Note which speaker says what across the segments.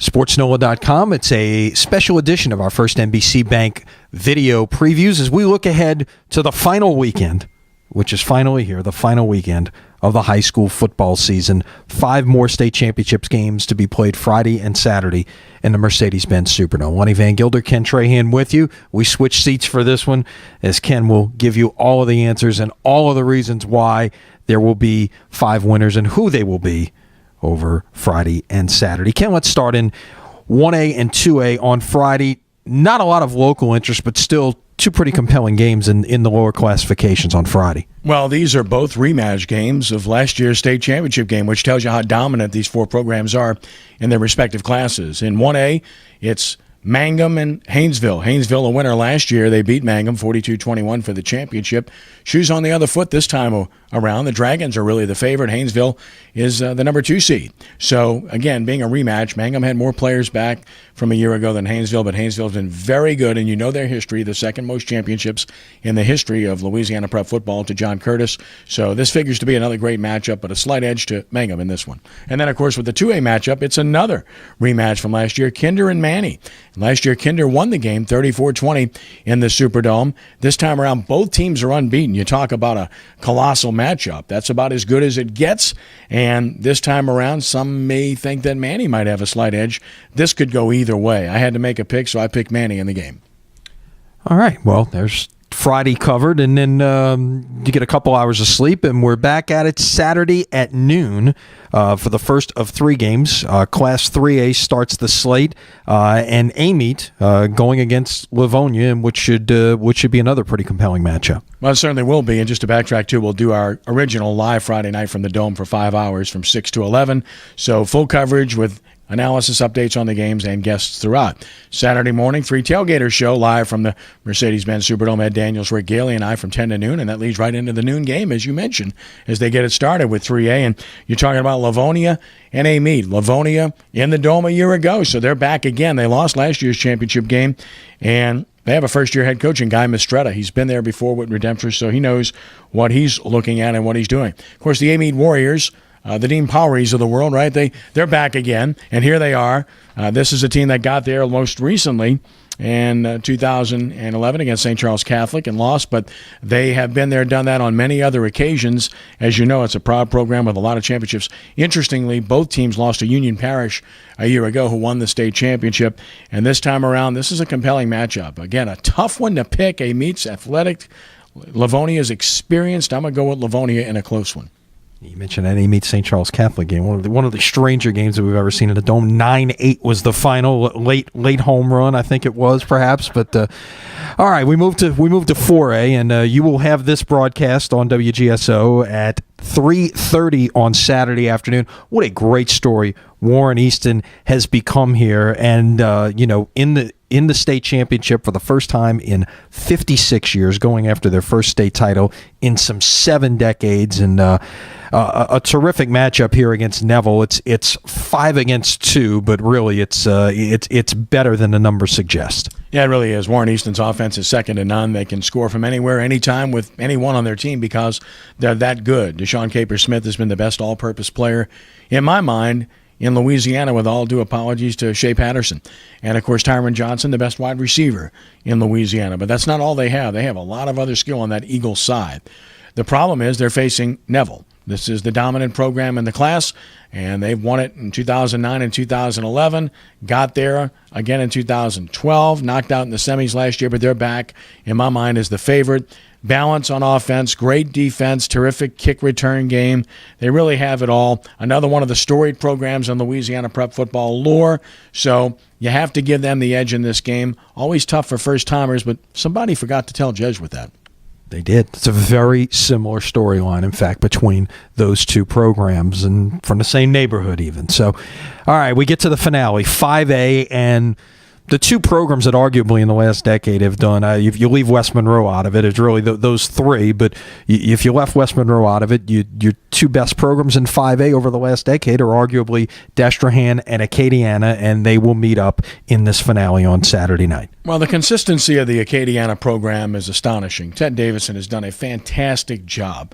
Speaker 1: SportsNola.com. It's a special edition of our first NBC Bank video previews as we look ahead to the final weekend, which is finally here, the final weekend of the high school football season. 5 more state championships games to be played Friday and Saturday in the Mercedes-Benz Superdome. Lenny Vangilder, Ken Trahan with you. We switch seats for this one as Ken will give you all of the answers and all of the reasons why there will be 5 winners and who they will be over Friday and Saturday. Ken, let's start in 1A and 2A on Friday. Not a lot of local interest, but still 2 pretty compelling games in the lower classifications on Friday.
Speaker 2: Well, these are both rematch games of last year's state championship game, which tells you how dominant these 4 programs are in their respective classes. In 1A, it's Mangum and Haynesville. Haynesville, a winner last year. They beat Mangum 42-21 for the championship. Shoes on the other foot this time around. The Dragons are really the favorite. Haynesville is the number 2 seed. So, again, being a rematch, Mangum had more players back from a year ago than Haynesville, but Haynesville's been very good, and you know their history, the second most championships in the history of Louisiana prep football to John Curtis. So this figures to be another great matchup, but a slight edge to Mangum in this one. And then, of course, with the 2A matchup, it's another rematch from last year, Kinder and Manny. Last year, Kinder won the game 34-20 in the Superdome. This time around, both teams are unbeaten. You talk about a colossal matchup. That's about as good as it gets. And this time around, some may think that Manny might have a slight edge. This could go either way. I had to make a pick, so I picked Manny in the game.
Speaker 1: All right. Well, there's Friday covered, and then you get a couple hours of sleep, and we're back at it Saturday at noon for the first of 3 games. Class 3A starts the slate, and Amite going against Livonia, which should be another pretty compelling matchup.
Speaker 2: Well, it certainly will be. And just to backtrack, too, we'll do our original live Friday night from the Dome for 5 hours from 6 to 11. So full coverage with analysis, updates on the games, and guests throughout. Saturday morning, 3 Tailgaters show live from the Mercedes-Benz Superdome. Ed Daniels, Rick Gailey, and I from 10 to noon, and that leads right into the noon game, as you mentioned, as they get it started with 3A. And you're talking about Livonia and Amite. Livonia in the Dome a year ago, so they're back again. They lost last year's championship game, and they have a first-year head coach in Guy Mistretta. He's been there before with Redemptors, so he knows what he's looking at and what he's doing. Of course, the Amite Warriors, the Dean Poweries of the world, right? They're back again, and here they are. This is a team that got there most recently in 2011 against St. Charles Catholic and lost, but they have been there, done that on many other occasions. As you know, it's a proud program with a lot of championships. Interestingly, both teams lost to Union Parish a year ago, who won the state championship, and this time around, this is a compelling matchup. Again, a tough one to pick. Amite's athletic. Livonia's experienced. I'm going to go with Livonia in a close one.
Speaker 1: You mentioned that Amite St. Charles Catholic game, one of the stranger games that we've ever seen in the Dome. 9-8 was the final, late home run, I think it was, perhaps. But all right, we move to 4A, and you will have this broadcast on WGSO at 3:30 on Saturday afternoon. What a great story Warren Easton has become here, and in the state championship for the first time in 56 years, going after their first state title in some 7 decades, and a terrific matchup here against Neville. It's 5 against 2, but really it's better than the numbers suggest.
Speaker 2: Yeah, it really is. Warren Easton's offense is second to none. They can score from anywhere, anytime with anyone on their team because they're that good. Deshaun Capers-Smith has been the best all-purpose player, in my mind, in Louisiana, with all due apologies to Shea Patterson. And, of course, Tyron Johnson, the best wide receiver in Louisiana. But that's not all they have. They have a lot of other skill on that Eagle side. The problem is they're facing Neville. This is the dominant program in the class, and they've won it in 2009 and 2011, got there again in 2012, knocked out in the semis last year, but they're back, in my mind, as the favorite. Balance on offense, great defense, terrific kick return game. They really have it all. Another one of the storied programs in Louisiana prep football lore, so you have to give them the edge in this game. Always tough for first-timers, but somebody forgot to tell Judge with that.
Speaker 1: They did. It's a very similar storyline, in fact, between those 2 programs and from the same neighborhood even. So, all right, we get to the finale, 5A, and the 2 programs that arguably in the last decade have done, if you leave West Monroe out of it, it's really those 3, but if you left West Monroe out of it, your 2 best programs in 5A over the last decade are arguably Trahan and Acadiana, and they will meet up in this finale on Saturday night.
Speaker 2: Well, the consistency of the Acadiana program is astonishing. Ted Davison has done a fantastic job.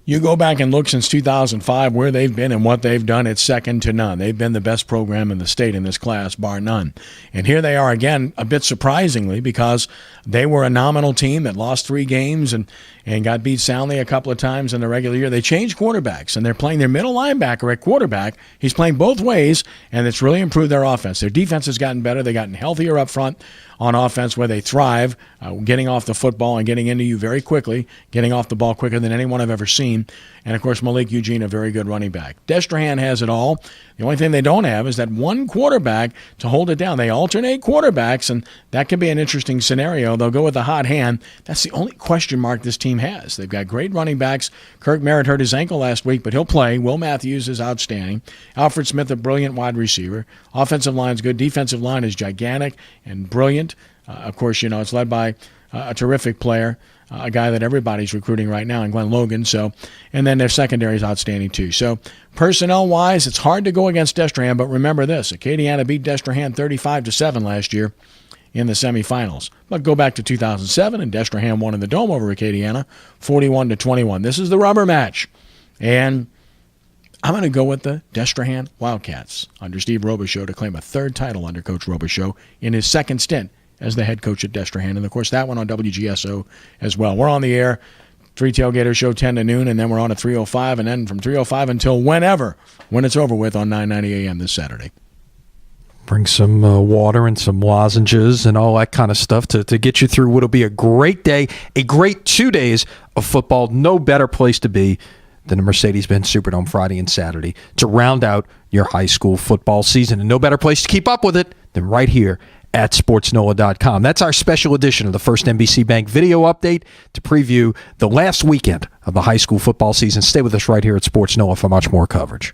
Speaker 2: You go back and look since 2005 where they've been and what they've done, it's second to none. They've been the best program in the state in this class, bar none. And here they are again, a bit surprisingly, because they were a nominal team that lost 3 games and got beat soundly a couple of times in the regular year. They changed quarterbacks, and they're playing their middle linebacker at quarterback. He's playing both ways, and it's really improved their offense. Their defense has gotten better. They've gotten healthier up front on offense where they thrive, getting off the football and getting into you very quickly, getting off the ball quicker than anyone I've ever seen. And, of course, Malik Eugene, a very good running back. Trahan has it all. The only thing they don't have is that one quarterback to hold it down. They alternate quarterbacks, and that could be an interesting scenario. They'll go with the hot hand. That's the only question mark this team has. They've got great running backs. Kirk Merritt hurt his ankle last week, but he'll play. Will Matthews is outstanding. Alfred Smith, a brilliant wide receiver. Offensive line's good. Defensive line is gigantic and brilliant. Of course, it's led by a terrific player, a guy that everybody's recruiting right now in Glenn Logan. And then their secondary is outstanding too. So personnel-wise, it's hard to go against Trahan, but remember this: Acadiana beat Trahan 35-7 last year in the semifinals. But go back to 2007, and Trahan won in the Dome over Acadiana 41-21. This is the rubber match. And I'm going to go with the Trahan Wildcats under Steve Robichaux to claim a 3rd title under Coach Robichaux in his 2nd stint as the head coach at Trahan. And, of course, that one on WGSO as well. We're on the air, 3 Tailgater Show, 10 to noon, and then we're on at 3:05, and then from 3:05 until when it's over with on 9:90 a.m. this Saturday.
Speaker 1: Bring some water and some lozenges and all that kind of stuff to get you through what'll be a great day, a great 2 days of football. No better place to be than the Mercedes-Benz Superdome Friday and Saturday to round out your high school football season. And no better place to keep up with it than right here at sportsnola.com. That's our special edition of the First NBC Bank video update to preview the last weekend of the high school football season. Stay with us right here at Sports Nola for much more coverage.